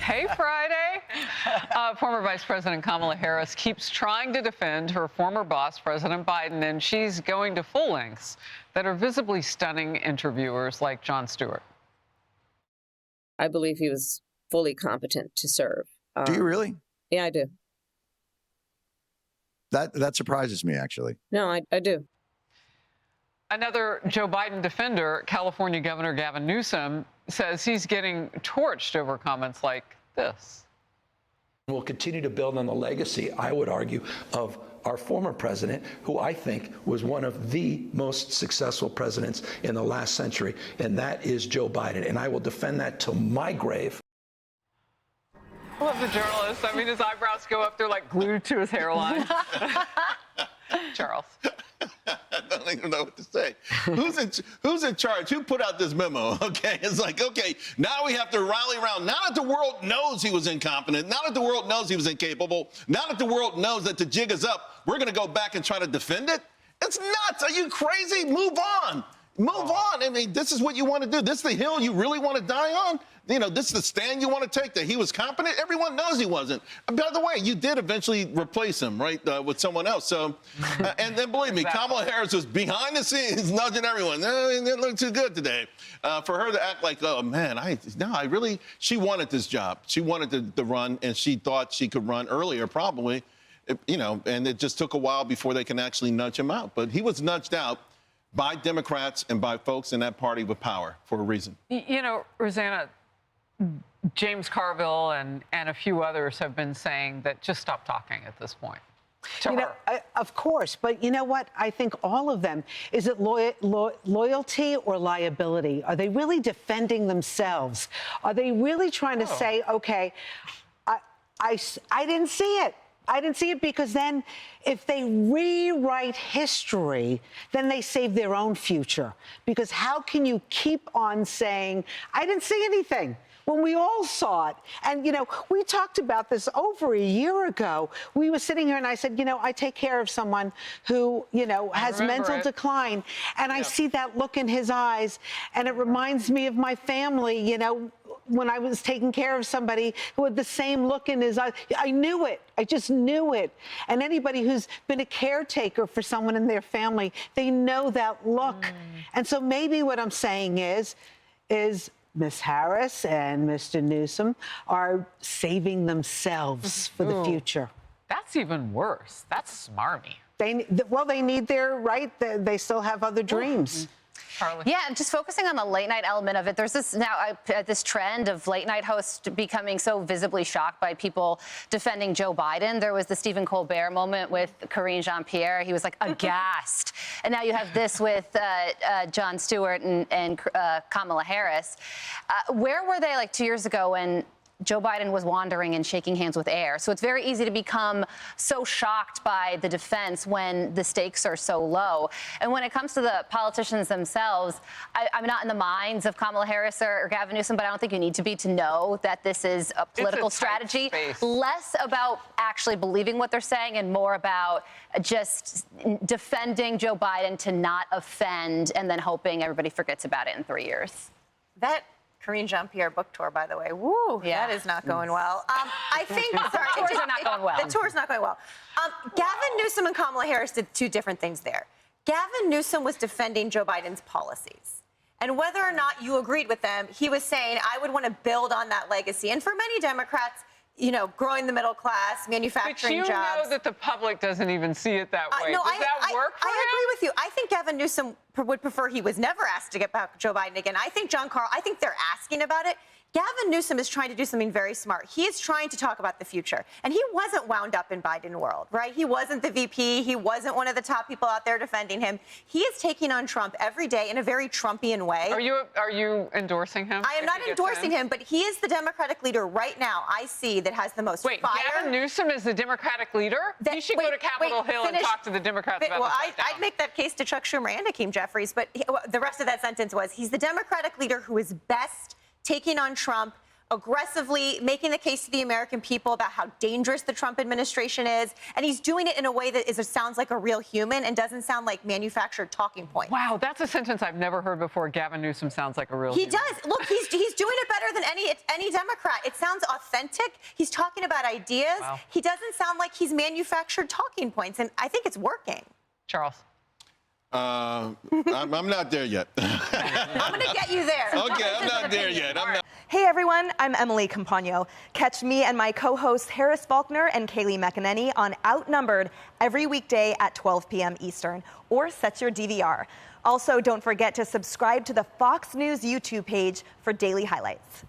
Hey, Friday. Former Vice President Kamala Harris keeps trying to defend her former boss, President Biden, and she's going to full lengths that are visibly stunning interviewers like Jon Stewart. I believe he was fully competent to serve. Do you really? Yeah, I do. That surprises me, actually. No, I do. Another Joe Biden defender, California Governor Gavin Newsom, says he's getting torched over comments like this. We'll continue to build on the legacy, I would argue, of our former president, who I think was one of the most successful presidents in the last century, and that is Joe Biden. And I will defend that till my grave. I love the journalist. I mean, his eyebrows go up. They're like glued to his hairline. Charles. I don't even know what to say. Who's in charge? Who put out this memo? Okay, it's like, okay, now we have to rally around. Now that the world knows he was incompetent, now that the world knows he was incapable, now that the world knows that the jig is up, we're going to go back and try to defend it? It's nuts. Are you crazy? Move on. Move on. I mean, this is what you want to do. This is the hill you really want to die on? You know, this is the stand you want to take, that he was competent? Everyone knows he wasn't. By the way, you did eventually replace him, right, with someone else. So, and then believe me, Kamala Harris was behind the scenes nudging everyone. They didn't look too good today. For her to act like, oh, man, she wanted this job. She wanted to run, and she thought she could run earlier, probably, you know, and it just took a while before they can actually nudge him out. But he was nudged out by Democrats and by folks in that party with power for a reason. You know, Rosanna, James Carville and a few others have been saying that just stop talking at this point. Of course. But you know what? I think all of them. Is it loyalty or liability? Are they really defending themselves? Are they really trying to say, OK, I didn't see it. I didn't see it, because then if they rewrite history, then they save their own future. Because how can you keep on saying, I didn't see anything, when we all saw it? And, you know, we talked about this over a year ago. We were sitting here and I said, you know, I take care of someone who, you know, has mental decline. And I see that look in his eyes. And it reminds me of my family, you know, when I was taking care of somebody who had the same look in his eyes. I knew it. I just knew it. And anybody who's been a caretaker for someone in their family, they know that look. And so maybe what I'm saying is Ms. Harris and Mr. Newsom are saving themselves for the future. That's even worse. That's smarmy. They need their right. They still have other dreams. Charlie. Yeah, just focusing on the late night element of it. There's this this trend of late night hosts becoming so visibly shocked by people defending Joe Biden. There was the Stephen Colbert moment with Karine Jean-Pierre. He was like aghast. And now you have this with Jon Stewart and Kamala Harris. Where were they like 2 years ago when Joe Biden was wandering and shaking hands with air? So it's very easy to become so shocked by the defense when the stakes are so low. And when it comes to the politicians themselves, I'm not in the minds of Kamala Harris or Gavin Newsom, but I don't think you need to be to know that this is a political strategy. Less about actually believing what they're saying and more about just defending Joe Biden to not offend and then hoping everybody forgets about it in 3 years. That Karine Jean-Pierre book tour, by the way. Woo, yeah. That is not going well. I think the tours are not going well. The tour's not going well. Gavin Newsom and Kamala Harris did two different things there. Gavin Newsom was defending Joe Biden's policies. And whether or not you agreed with them, he was saying, I would want to build on that legacy. And for many Democrats, you know, growing the middle class, manufacturing jobs. But you know that the public doesn't even see it that way. No, Does that work for him? I agree with you. I think Gavin Newsom would prefer he was never asked to get back Joe Biden again. I think I think they're asking about it. Gavin Newsom is trying to do something very smart. He is trying to talk about the future. And he wasn't wound up in Biden world, right? He wasn't the VP. He wasn't one of the top people out there defending him. He is taking on Trump every day in a very Trumpian way. Are you endorsing him? I am not endorsing him, but he is the Democratic leader right now I see that has the most fire. Gavin Newsom is the Democratic leader? He should go to Capitol Hill and talk to the Democrats about I'd make that case to Chuck Schumer and Hakeem Jeffries, but the rest of that sentence was, he's the Democratic leader who is best taking on Trump, aggressively making the case to the American people about how dangerous the Trump administration is. And he's doing it in a way that sounds like a real human and doesn't sound like manufactured talking points. Wow, that's a sentence I've never heard before. Gavin Newsom sounds like a real human. He does. Look, he's doing it better than any Democrat. It sounds authentic. He's talking about ideas. Wow. He doesn't sound like he's manufactured talking points. And I think it's working. Charles. I'm not there yet. I'm going to get you there. Okay, I'm not there yet. I'm not. Hey everyone, I'm Emily Campagno. Catch me and my co-hosts Harris Faulkner and Kaylee McEnany on Outnumbered every weekday at 12 p.m. Eastern, or set your DVR. Also, don't forget to subscribe to the Fox News YouTube page for daily highlights.